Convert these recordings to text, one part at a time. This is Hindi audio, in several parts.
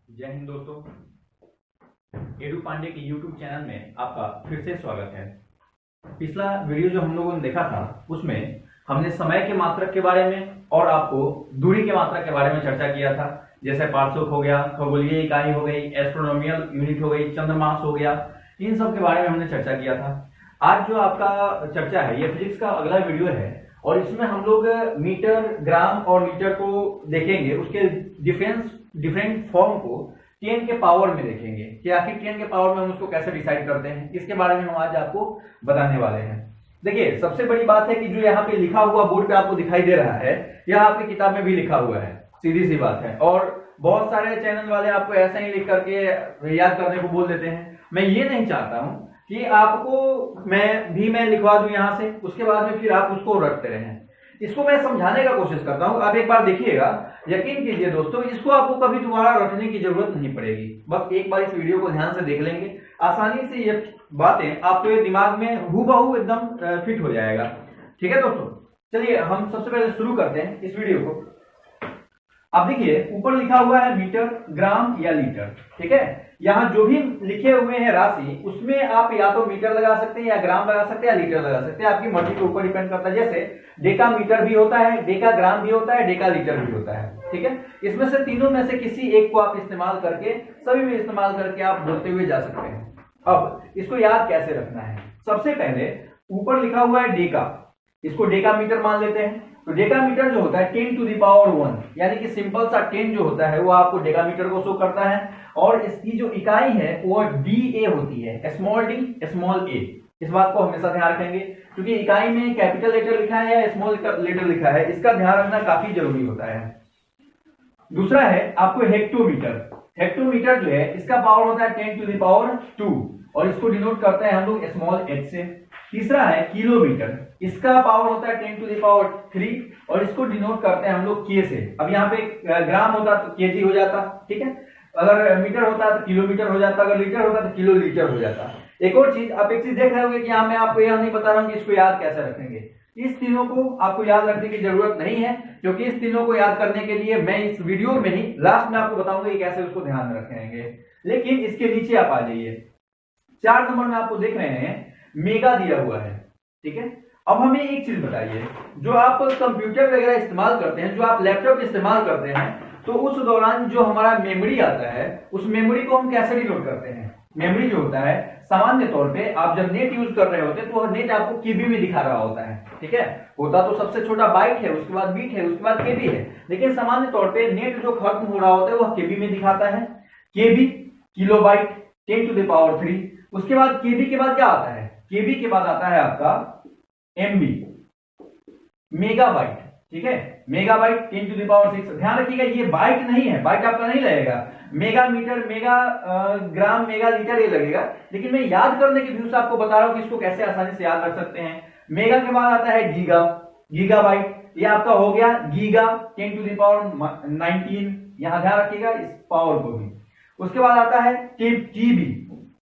जय हिंद दोस्तों, एडू पांडे के यूट्यूब चैनल में आपका फिर से स्वागत है। पिछला वीडियो जो हम लोगों ने देखा था उसमें हमने समय के मात्रक के बारे में और आपको दूरी के मात्रक के बारे में चर्चा किया था। जैसे पार्श्व हो गया, खगोलीय इकाई हो गई, एस्ट्रोनॉमिकल यूनिट हो गई, चंद्रमास हो गया, इन सब के बारे में हमने चर्चा किया था। आज जो आपका चर्चा है ये फिजिक्स का अगला वीडियो है और इसमें हम लोग मीटर, ग्राम और लीटर को देखेंगे, उसके डिफरेंट फॉर्म को 10 के पावर में देखेंगे कि आखिर 10 के पावर में हम उसको कैसे डिसाइड करते हैं। इसके बारे में हम आज आपको बताने वाले हैं। देखिए, सबसे बड़ी बात है कि जो यहाँ पे लिखा हुआ बोर्ड पे आपको दिखाई दे रहा है, यह आपकी किताब में भी लिखा हुआ है, सीधी सी बात है। और बहुत सारे चैनल वाले आपको ऐसा ही लिख करके याद करने को बोल देते हैं। मैं ये नहीं चाहता हूं कि आपको मैं लिखवा दूं यहाँ से, उसके बाद में फिर आप उसको रटते रहें। इसको मैं समझाने का कोशिश करता हूं, आप एक बार देखिएगा, यकीन कीजिए दोस्तों, इसको आपको कभी दोबारा रटने की जरूरत नहीं पड़ेगी। बस एक बार इस वीडियो को ध्यान से देख लेंगे, आसानी से ये बातें आपके दिमाग में हूबहू एकदम फिट हो जाएगा। ठीक है दोस्तों, चलिए हम सबसे पहले शुरू करते हैं इस वीडियो को। अब देखिए, ऊपर लिखा हुआ है मीटर, ग्राम या लीटर। ठीक है, यहाँ जो भी लिखे हुए हैं राशि, उसमें आप या तो मीटर लगा सकते हैं, या ग्राम लगा सकते हैं, या लीटर लगा सकते हैं, आपकी मर्जी के ऊपर डिपेंड करता है। जैसे डेका मीटर भी होता है, डेका ग्राम भी होता है, डेका लीटर भी होता है। ठीक है, इसमें से तीनों में से किसी एक को आप इस्तेमाल करके, सभी में इस्तेमाल करके आप बोलते हुए जा सकते हैं। अब इसको याद कैसे रखना है? सबसे पहले ऊपर लिखा हुआ है डेका, इसको डेका मीटर मान लेते हैं। तो डेका मीटर जो होता है 10 टू द पावर 1, यानी कि सिंपल सा 10 जो होता है वो आपको डेका मीटर को शो करता है। और इसकी जो इकाई है वो DA होती है, स्मॉल डी स्मॉल ए। इस बात को हमेशा ध्यान रखेंगे, क्योंकि इकाई में कैपिटल लेटर लिखा है या स्मॉल लेटर लिखा है, इसका ध्यान रखना काफी जरूरी होता है। दूसरा है आपको हेक्टोमीटर। हेक्टोमीटर जो है इसका पावर होता है 10 टू द पावर 2 और इसको डिनोट करते हैं हम लोग स्मॉल h से। तीसरा है किलोमीटर, इसका पावर होता है 10 टू द पावर 3 और इसको डिनोट करते हैं हम लोग k से। अब यहाँ पे ग्राम होता तो kg हो जाता, ठीक है, अगर मीटर होता तो किलोमीटर हो जाता, अगर लीटर होता तो किलो लीटर हो जाता। एक और चीज, आप एक चीज देख रहे होंगे कि यहाँ मैं आपको यह नहीं बता रहा हूँ कि इसको याद कैसे रखेंगे। इस तीनों को आपको याद रखने की जरूरत नहीं है, क्योंकि इस तीनों को याद करने के लिए मैं इस वीडियो में ही लास्ट में आपको बताऊंगा कि कैसे उसको ध्यान रखेंगे। लेकिन इसके नीचे आप आ जाइए, 4 नंबर में आपको देख रहे हैं मेगा दिया हुआ है। ठीक है, अब हमें एक चीज बताइए, जो आप कंप्यूटर वगैरह इस्तेमाल करते हैं, जो आप लैपटॉप इस्तेमाल करते हैं, तो उस दौरान जो हमारा मेमोरी आता है, उस मेमोरी को हम कैसे डिनोट करते हैं? मेमोरी जो होता है, सामान्य तौर पे आप जब नेट यूज कर रहे होते हैं तो नेट आपको केबी में दिखा रहा होता है। ठीक है, होता तो सबसे छोटा बाइट है, उसके बाद बीट है, उसके बाद केबी है, लेकिन सामान्य तौर पे नेट जो खत्म हो रहा होता है वह केबी में दिखाता है। केबी किलोबाइट 10 टू द पावर 3। उसके बाद केबी के बाद क्या आता है? केबी के बाद आता है आपका एमबी, मेगाबाइट। ठीक है, मेगाबाइट 10 टू द पावर 6। ध्यान रखिएगा, ये बाइट नहीं है, बाइट आपका नहीं लगेगा, मेगा मीटर, मेगा ग्राम, मेगा लीटर ये लगेगा। लेकिन मैं याद करने के व्यू से आपको बता रहा हूं कि इसको कैसे आसानी से याद रख सकते हैं। मेगा के बाद आता है गीगा, गीगाबाइट, ये आपका हो गया गीगा 10 टू द पावर 19। यहां ध्यान रखिएगा इस पावर को भी। उसके बाद आता है टीबी,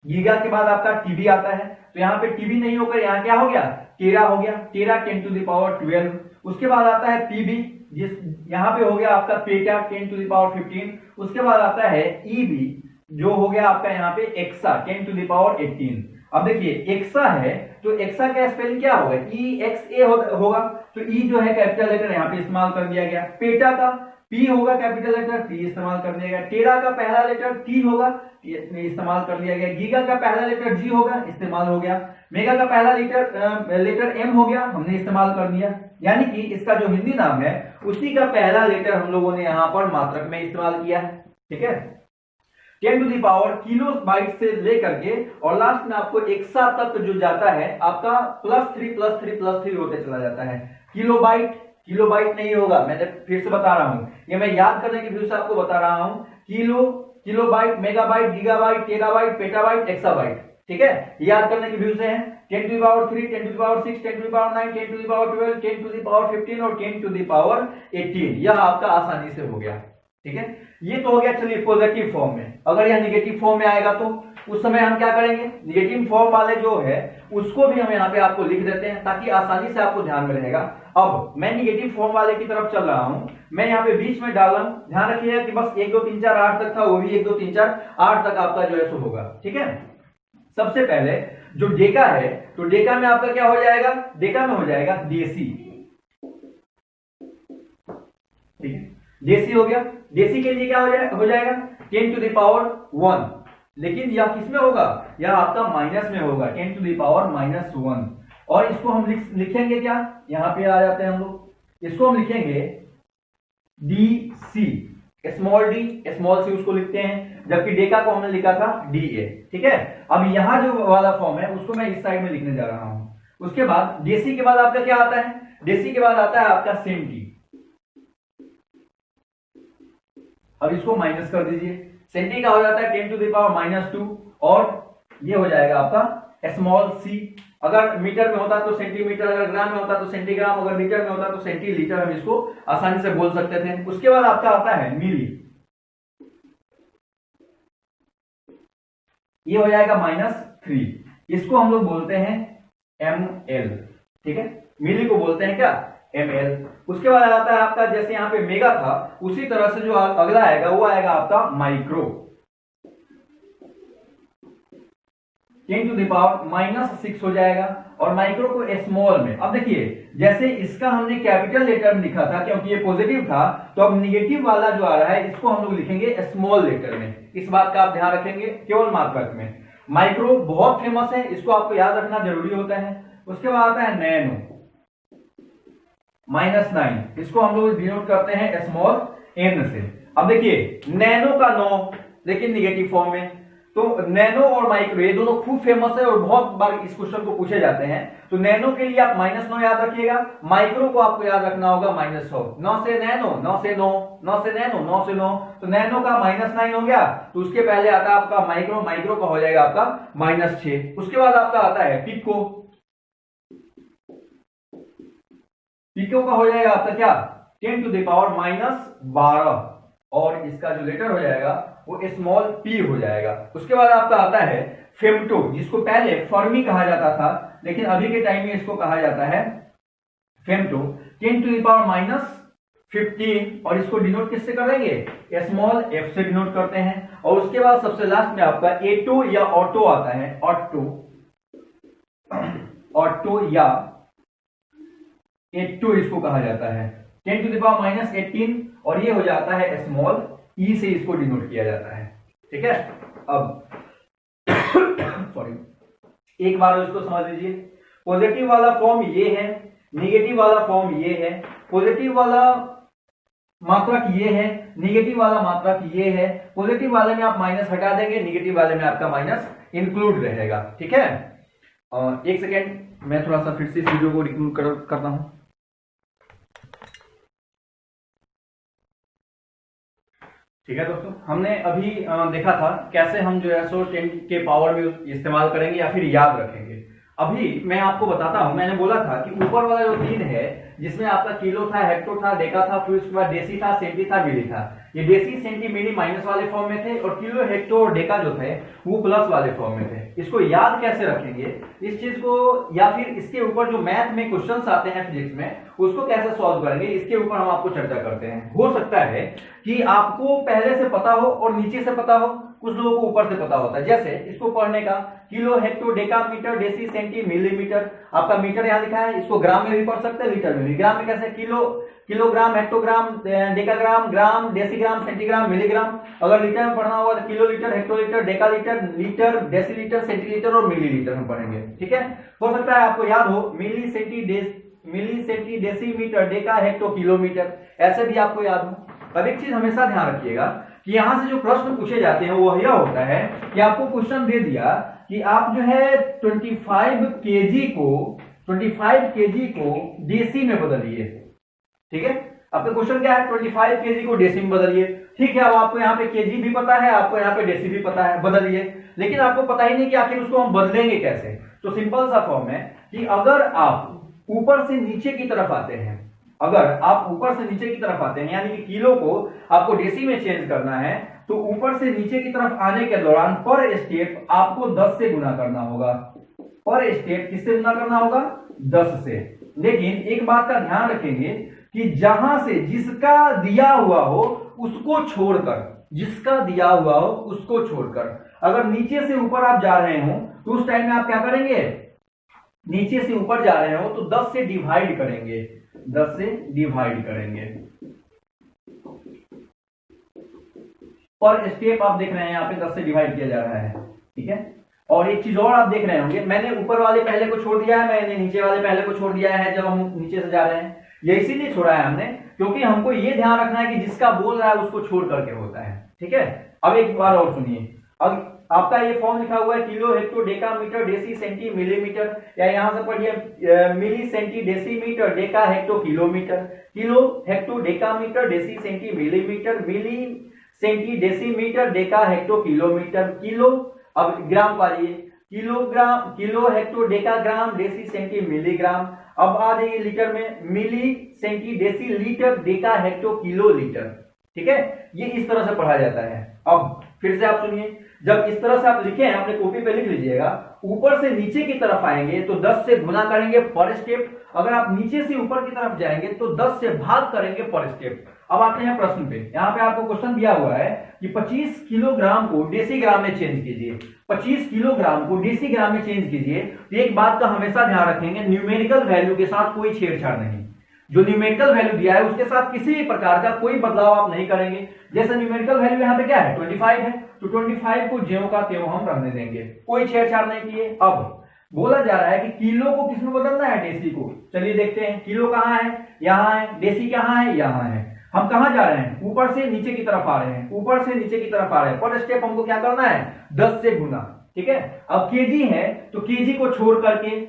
गीगा के बाद आपका टीबी आता है, तो यहाँ पे टीबी नहीं होकर यहाँ क्या हो गया? टेरा हो गया, टेरा 10 टू द पावर 12। उसके बाद आता है पीबी, जिस यहाँ पे हो गया आपका पेटा 10 टू द पावर 15। उसके बाद आता है ईबी, जो हो गया आपका यहाँ पे एक्सा 10 टू द पावर 18। अब देखिए एक्सा है तो एक्सा का स्पेलिंग क्या होगा? EXA होगा, तो ई जो है कैपिटल लेटर यहाँ पे इस्तेमाल कर दिया गया। पेटा का पी होगा कैपिटल लेटर, टी इस्तेमाल कर दिया गया। टेरा का पहला लेटर टी होगा, इस्तेमाल कर लिया गया। गीगा का पहला लेटर जी होगा, इस्तेमाल हो गया। मेगा का पहला लेटर एम हो गया, हमने इस्तेमाल कर लिया। यानी कि इसका जो हिंदी नाम है उसी का पहला लेटर हम लोगों ने यहाँ पर मात्रक में इस्तेमाल किया है। ठीक है, 10 to the power kilobyte से लेकर के और लास्ट में आपको एक्सा तक जो जाता है आपका +3 होते चला जाता है। किलोबाइट नहीं होगा, मैंने फिर से बता रहा हूं, ये मैं याद करने के व्यू से आपको बता रहा हूं। Kilobyte, megabyte, gigabyte, terabyte, petabyte, exabyte. ठीक है, याद करने के व्यू से हैं 10 to the power 3, 10 to the power 6, 10 to the power 9, 10 to the power 12, 10 to the power 15 और 10 टू द पावर 18। यह आपका आसानी से हो गया। ठीक है, ये तो हो गया। चलिए पॉजिटिव फॉर्म में, अगर यह निगेटिव फॉर्म में आएगा तो उस समय हम क्या करेंगे, निगेटिव फॉर्म वाले जो है उसको भी हम यहाँ पे आपको लिख देते हैं ताकि आसानी से आपको ध्यान में रहेगा। अब मैं निगेटिव फॉर्म वाले की तरफ चल रहा हूं, मैं यहाँ पे बीच में डाल रहा हूं, ध्यान रखिएगा कि बस 1 2 3 4 8 तक था, वो भी 1 2 3 4 8 तक आपका जो है सो होगा। ठीक है, सबसे पहले जो डेका है, तो डेका में आपका क्या हो जाएगा, डेका में हो जाएगा देसी। ठीक है, देसी हो गया। देसी के लिए क्या हो जाएगा 10 टू द पावर 1, लेकिन यह किसमें होगा, यह आपका माइनस में होगा 10 टू द पावर -1। और इसको हम लिखेंगे क्या, यहां पे आ जाते हैं हम लोग, इसको हम लिखेंगे DC, small D small C उसको लिखते हैं, जबकि डेका को हमने लिखा था डीए। ठीक है, अब यहां जो वाला फॉर्म है उसको मैं इस साइड में लिखने जा रहा हूं। उसके बाद देसी के बाद आपका क्या आता है, देसी के बाद आता है आपका सेंटी। अब इसको माइनस कर दीजिए, सेंटी का हो जाता है 10 टू द पावर -2 और ये हो जाएगा आपका स्मॉल सी। अगर मीटर में होता तो सेंटीमीटर, अगर ग्राम में होता तो सेंटीग्राम, अगर लीटर में होता तो सेंटीलीटर, हम इसको आसानी से बोल सकते थे। उसके बाद आपका आता है मिली, ये हो जाएगा -3, इसको हम लोग बोलते हैं ml। ठीक है, मिली को बोलते हैं क्या, ml। उसके बाद आता है आपका, जैसे यहाँ पे मेगा था उसी तरह से जो अगला आएगा वो आएगा आपका माइक्रो, 10 टू द पावर -6 हो जाएगा। और माइक्रो को स्मॉल में, अब देखिए जैसे इसका हमने कैपिटल लेटर में लिखा था क्योंकि ये पॉजिटिव था, तो अब निगेटिव वाला जो आ रहा है इसको हम लोग लिखेंगे स्मॉल लेटर में। इस बात का आप ध्यान रखेंगे केवल मात्रक में। माइक्रो बहुत फेमस है, इसको आपको याद रखना जरूरी होता है। उसके बाद आता है नैनो, -9, इसको हम लोग डिनोट करते हैं स्मॉल n से। अब देखिए नैनो का 9 लेकिन निगेटिव फॉर्म में, तो नैनो और माइक्रो ये दोनों खूब फेमस है और बहुत बार इस क्वेश्चन को पूछे जाते हैं। तो नैनो के लिए आप -9 याद रखिएगा, माइक्रो को आपको याद रखना होगा -100। 9 से नैनो, 9 से 9, 9 से नैनो, 9 से 9, तो नैनो का -9 हो गया। तो उसके पहले आता है आपका माइक्रो, माइक्रो का हो जाएगा आपका -6। उसके बाद आपका आता है पिको, पिको का हो जाएगा आपका क्या 10 टू द पावर -12 और इसका जो लेटर हो जाएगा वो स्मॉल p हो जाएगा। उसके बाद आपका आता है फेम्टो, जिसको पहले फर्मी कहा जाता था लेकिन अभी के टाइम में इसको कहा जाता है फेम्टो, 10 टू द पावर -15 और इसको डिनोट किससे करेंगे, स्मॉल f से डिनोट करते हैं। और उसके बाद सबसे लास्ट में आपका एटो या ऑटो आता है, ऑटो, ऑटो या एटो इसको कहा जाता है, 10 टू द पावर -18 और ये हो जाता है स्मॉल ई से इसको डिनोट किया जाता है। ठीक है, अब सॉरी एक बार इसको समझ लीजिए। पॉजिटिव वाला फॉर्म ये है, निगेटिव वाला फॉर्म ये है, पॉजिटिव वाला मात्रक ये है, निगेटिव वाला मात्रक ये है। पॉजिटिव वाले में आप माइनस हटा देंगे, निगेटिव वाले में आपका माइनस इंक्लूड रहेगा। ठीक है, एक सेकेंड मैं थोड़ा सा फिर से इस वीडियो को रिकॉर्ड करता हूं। ठीक है दोस्तों, हमने अभी देखा था कैसे हम जो है सो 10 के पावर में इस्तेमाल करेंगे या फिर याद रखेंगे। अभी मैं आपको बताता हूं, मैंने बोला था कि ऊपर वाला जो 3 है जिसमें आपका किलो था, हेक्टो था, डेका था, फिर उसके बाद देसी था, सेंटी था, मिली था। ये देसी, सेंटी, मिली माइनस वाले फॉर्म में थे और किलो, हेक्टो और डेका जो थे वो प्लस वाले फॉर्म में थे। इसको याद कैसे रखेंगे इस चीज को, या फिर इसके ऊपर जो मैथ में क्वेश्चंस आते हैं फिजिक्स में उसको कैसे सॉल्व करेंगे, इसके ऊपर हम आपको चर्चा करते हैं। हो सकता है कि आपको पहले से पता हो और नीचे से पता हो, कुछ लोगों को ऊपर से पता होता है। जैसे इसको पढ़ने का kilo, hecto, deca, metre, deci, centi, millimetre, आपका मीटर यहाँ लिखा है, इसको ग्राम में भी पढ़ सकते हैं, लीटर में भी। ग्राम में कैसे, kilo, kilogram, hectogram, decagram, gram, decigram, centigram, milligram. अगर लीटर में पढ़ना होगा तो kilo litre, hectolitre, decalitre, litre, decilitre, centilitre और मिलीलीटर में पढ़ेंगे। ठीक है, हो सकता है आपको याद हो milli, centi, decimetre, deca, hecto, kilometre, ऐसे भी आपको याद हो। अब एक चीज हमेशा ध्यान रखिएगा कि यहां से जो प्रश्न पूछे जाते हैं वो यह होता है कि आपको क्वेश्चन दे दिया कि आप जो है 25 केजी को डेसी में बदलिए। ठीक है, आपका क्वेश्चन क्या है, 25 केजी को डेसी में बदलिए। ठीक है, अब आपको यहाँ पे केजी भी पता है, आपको यहाँ पे डेसी भी पता है, बदलिए। लेकिन आपको पता ही नहीं कि आखिर उसको हम बदलेंगे कैसे। तो सिंपल सा फॉर्म है कि अगर आप ऊपर से नीचे की तरफ आते हैं, अगर आप ऊपर से नीचे की तरफ आते हैं, यानी कि किलो को आपको डेसी में चेंज करना है, तो ऊपर से नीचे की तरफ आने के दौरान पर स्टेप आपको 10 से गुना करना होगा। पर स्टेप किससे गुना करना होगा? 10 से। लेकिन एक बात का ध्यान रखेंगे कि जहां से जिसका दिया हुआ हो उसको छोड़कर, जिसका दिया हुआ हो उसको छोड़कर, अगर नीचे से ऊपर आप जा रहे हो तो उस टाइम में आप क्या करेंगे? नीचे से ऊपर जा रहे हो तो 10 से डिवाइड करेंगे, 10 से डिवाइड करेंगे। पर स्टेप आप देख रहे हैं यहाँ पे 10 से डिवाइड किया जा रहा है, ठीक है। और एक चीज और आप देख रहे होंगे, मैंने ऊपर वाले पहले को छोड़ दिया है, मैंने नीचे वाले पहले को छोड़ दिया है जब हम नीचे से जा रहे हैं। ये इसीलिए छोड़ा है हमने क्योंकि हमको ये ध्यान रखना है कि जिसका बोल रहा है उसको छोड़ करके होता है, ठीक है। अब एक बार और सुनिए, अब आपका ये फॉर्म लिखा हुआ है kilo hecto deca metre deci centi millimetre, या यहां से पढ़िए milli centi deci metre deca hecto kilometre, kilo hecto deca metre deci centi millimetre, milli centi deci metre deca hecto kilometre, kilo. अब ग्राम पाइए, kilogram, kilo hecto deca gram deci centi milligram. अब आ जाइए लीटर में, milli centi deci litre deca hecto kilo litre, ठीक है। ये इस तरह से पढ़ा जाता है। अब फिर से आप सुनिए, जब इस तरह से आप लिखे हैं, अपने कॉपी पे लिख लीजिएगा, ऊपर से नीचे की तरफ आएंगे तो 10 से गुना करेंगे पर स्टेप। अगर आप नीचे से ऊपर की तरफ जाएंगे तो 10 से भाग करेंगे पर स्टेप। अब आते हैं प्रश्न पे, यहाँ पे आपको क्वेश्चन दिया हुआ है कि 25 किलोग्राम को डेसीग्राम में चेंज कीजिए, 25 किलोग्राम को डेसीग्राम में चेंज कीजिए। तो एक बात का हमेशा ध्यान रखेंगे, न्यूमेरिकल वैल्यू के साथ कोई छेड़छाड़ नहीं। जो न्यूमेरिकल वैल्यू दिया है उसके साथ किसी भी प्रकार का कोई बदलाव आप नहीं करेंगे। जैसे न्यूमेरिकल वैल्यू यहाँ पे क्या है? 25 है, तो 25 को ज्यों का त्यों हम रहने देंगे, कोई छेड़छाड़ नहीं किए। अब बोला जा रहा है कि किलो को किसमें बदलना है? डेसी को। चलिए देखते हैं, किलो कहाँ है? यहाँ है। डेसी कहाँ है? यहाँ है। हम कहाँ जा रहे हैं? ऊपर से नीचे की तरफ आ रहे हैं, ऊपर से नीचे की तरफ आ रहे हैं। पर स्टेप हमको क्या करना है? 10 से गुना, ठीक है। अब केजी है तो केजी को छोड़ करके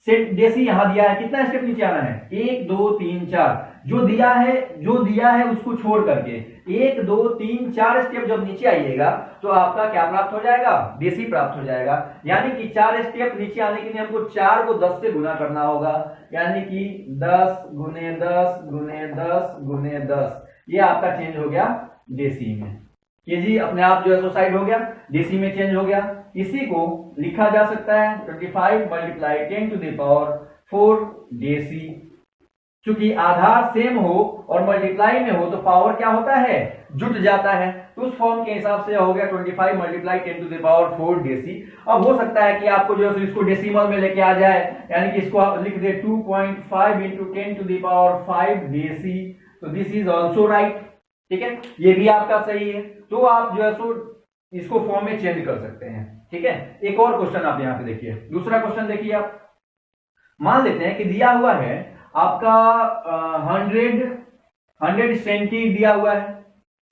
डेसी यहां दिया है, कितना स्टेप नीचे आना है? 1 2 3 4। जो दिया है उसको छोड़ करके 1 2 3 4 स्टेप जब नीचे आइएगा तो आपका क्या प्राप्त हो जाएगा? डेसी प्राप्त हो जाएगा। यानी कि 4 स्टेप नीचे आने के लिए हमको 4 को 10 से गुना करना होगा, यानी कि 10 गुने 10 गुने 10 गुने 10। ये आपका चेंज हो गया डेसी में। केजी अपने आप जो है सो साइड हो गया, डेसी में चेंज हो गया। इसी को लिखा जा सकता है 25 multiply 10 to the power 4 deci. चूंकि आधार सेम हो और मल्टीप्लाई में हो तो पावर क्या होता है? जुट जाता है। तो उस फॉर्म के हिसाब से हो गया 25 multiply 10 to the power 4 deci. अब हो सकता है कि आपको जो है इसको डेसिमल में लेके आ जाए, यानी कि इसको आप लिख दे 2.5 into 10 to the power 5 deci. तो दिस इज ऑल्सो राइट, ठीक है, ये भी आपका सही है। तो आप जो है सो इसको फॉर्म में चेंज कर सकते हैं, ठीक है। एक और क्वेश्चन आप यहाँ पे देखिए, दूसरा क्वेश्चन देखिए आप। मान लेते हैं कि दिया हुआ है आपका 100 सेंटी दिया हुआ है,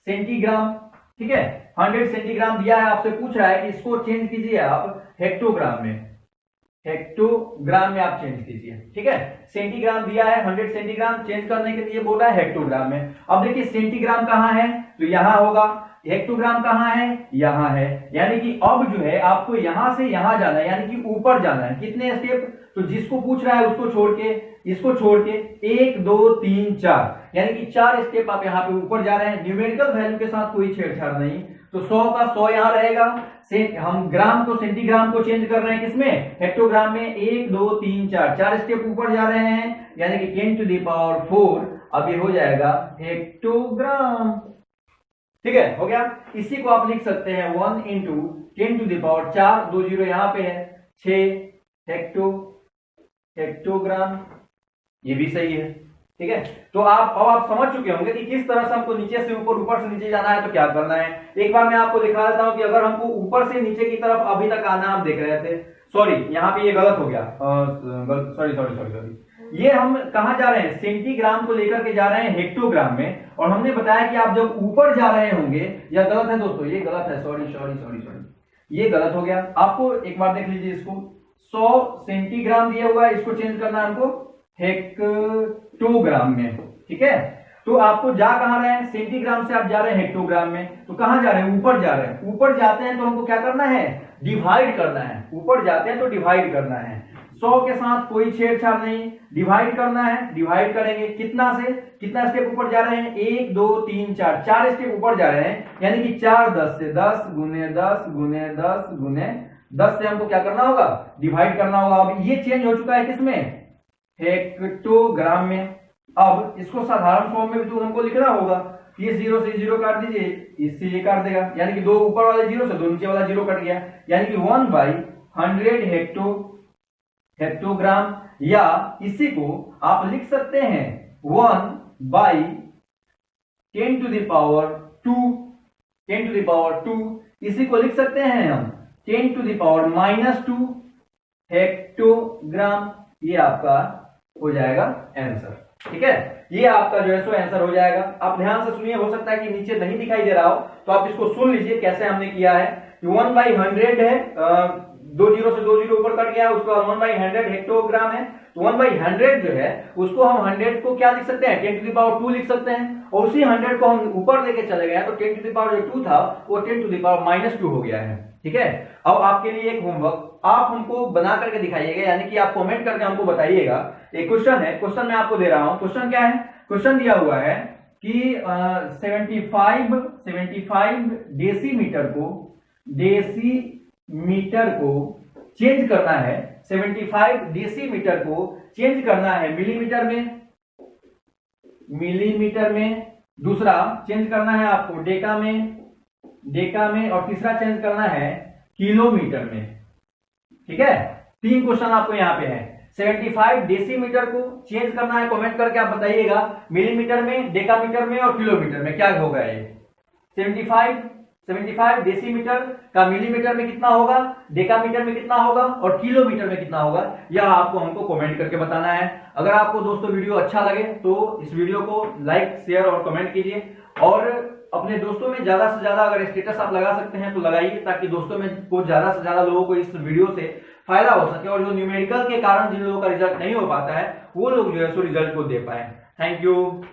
सेंटीग्राम, ठीक है। 100 सेंटीग्राम दिया है, आपसे पूछ रहा है कि इसको चेंज कीजिए आप हेक्टोग्राम में, हेक्टोग्राम में आप चेंज कीजिए, ठीक है। सेंटीग्राम दिया है, 100 सेंटीग्राम चेंज करने के लिए बोला है हेक्टोग्राम में। अब देखिए सेंटीग्राम कहाँ है? तो यहां होगा। हेक्टोग्राम कहाँ है? यहाँ है। यानी कि अब जो है आपको यहां से यहां जाना है, यानी कि ऊपर जाना है। कितने स्टेप? तो जिसको पूछ रहा है उसको छोड़ के, इसको छोड़ के 1 2 3 4, यानी कि 4 स्टेप आप यहाँ पे ऊपर जा रहे हैं। न्यूमेरिकल वैल्यू के साथ कोई छेड़छाड़ नहीं। तो 100 का 100 यहां रहेगा। हम ग्राम को सेंटीग्राम को चेंज कर रहे हैं किसमें? हेक्टोग्राम में। 1 2 3 4, 4 स्टेप ऊपर जा रहे हैं, यानी कि 10 टू द पावर 4। अब ये हो जाएगा हेक्टोग्राम, ठीक है, हो गया। इसी को आप लिख सकते हैं 1 into 10 to the power 4, 2 zero यहां पे है, 6 हेक्टोग्राम, ये भी सही है, ठीक है। तो आप समझ चुके होंगे कि किस तरह से हमको नीचे से ऊपर से नीचे जाना है तो क्या करना है। एक बार मैं आपको दिखा देता हूं कि अगर हमको ऊपर से नीचे की तरफ अभी तक आना, आप देख रहे थे, सॉरी यहाँ पे ये गलत हो गया, सॉरी, ये हम कहां जा रहे हैं? सेंटीग्राम को लेकर के जा रहे हैं हेक्टोग्राम में। और हमने बताया कि आप जब ऊपर जा रहे होंगे, या गलत है दोस्तों, ये गलत है, सॉरी, ये गलत हो गया। आपको एक बार देख लीजिए, इसको 100 सेंटीग्राम दिया हुआ है, इसको चेंज करना है हमको हेक्टोग्राम में, ठीक है। तो आपको जा कहां रहे हैं? सेंटीग्राम से आप जा रहे हैं हेक्टोग्राम में। तो कहां जा रहे हैं? ऊपर जा रहे हैं। ऊपर जाते हैं तो हमको क्या करना है? डिवाइड करना है। ऊपर जाते हैं तो डिवाइड करना है। 100 के साथ कोई छेड़छाड़ नहीं, डिवाइड करना है, डिवाइड करेंगे कितना से कितना स्टेप ऊपर जा रहे हैं, 1 2 3 4, 4 स्टेप ऊपर जा रहे हैं, यानी कि 4 10 से 10 गुने 10 गुने 10 गुने 10 से हमको क्या करना होगा, डिवाइड करना होगा। अब ये चेंज हो चुका है किसमें, हेक्टोग्राम में। अब इसको साधारण फॉर्म में भी तो हमको लिखना होगा, ये 0 से 0 काट दीजिए, इससे ये काट देगा, यानी कि 2 ऊपर वाले 0 से 2 नीचे वाला 0 कट गया, यानी कि 1/100 हेक्टोग्राम, या इसी को आप लिख सकते हैं 1/10⁻², इसी को लिख सकते हैं हम 10⁻⁻² हेक्टोग्राम। ये आपका हो जाएगा आंसर, ठीक है, ये आपका जो है सो आंसर हो जाएगा। आप ध्यान से सुनिए, हो सकता है कि नीचे नहीं दिखाई दे रहा हो, तो आप इसको सुन लीजिए कैसे हमने किया है। 1/100 है, 2 0 से 2 0 ऊपर कट गया, उसको 1/100 हेक्टोग्राम है, तो 1/100 जो है उसको हम 100 को क्या लिख सकते हैं, 10⁻² लिख सकते हैं, और उसी 100 को हम ऊपर लेके चले गए तो 10⁻² था वो 10⁻² हो गया है, ठीक है। अब आपके लिए एक होमवर्क, आप हमको बना करके दिखाइएगा, यानी कि आप कमेंट करके हमको बताइएगा। एक क्वेश्चन है, क्वेश्चन मैं आपको दे रहा हूं, क्वेश्चन क्या है, क्वेश्चन दिया हुआ है कि 75 डेसीमीटर को चेंज करना है, 75 डेसीमीटर को चेंज करना है मिलीमीटर में, दूसरा चेंज करना है आपको डेका में, और तीसरा चेंज करना है किलोमीटर में, ठीक है। 3 क्वेश्चन आपको यहाँ पे है। 75 डेसीमीटर को चेंज करना है, कमेंट करके आप बताइएगा मिलीमीटर में, डेकामीटर में और किलोमीटर में क्या होगा। ये 75 डेसीमीटर का मिलीमीटर में कितना होगा, डेकामीटर में कितना होगा और किलोमीटर में कितना होगा, यह आपको हमको कमेंट करके बताना है। अगर आपको दोस्तों वीडियो अच्छा लगे तो इस वीडियो को लाइक शेयर और कमेंट कीजिए, और अपने दोस्तों में ज्यादा से ज्यादा अगर स्टेटस आप लगा सकते हैं तो लगाइए, ताकि दोस्तों में को ज्यादा से ज्यादा लोगों को इस वीडियो से फायदा हो सके, और जो न्यूमेरिकल के कारण जिन लोगों का रिजल्ट नहीं हो पाता है वो लोग जो है सो रिजल्ट को दे पाए। Thank you.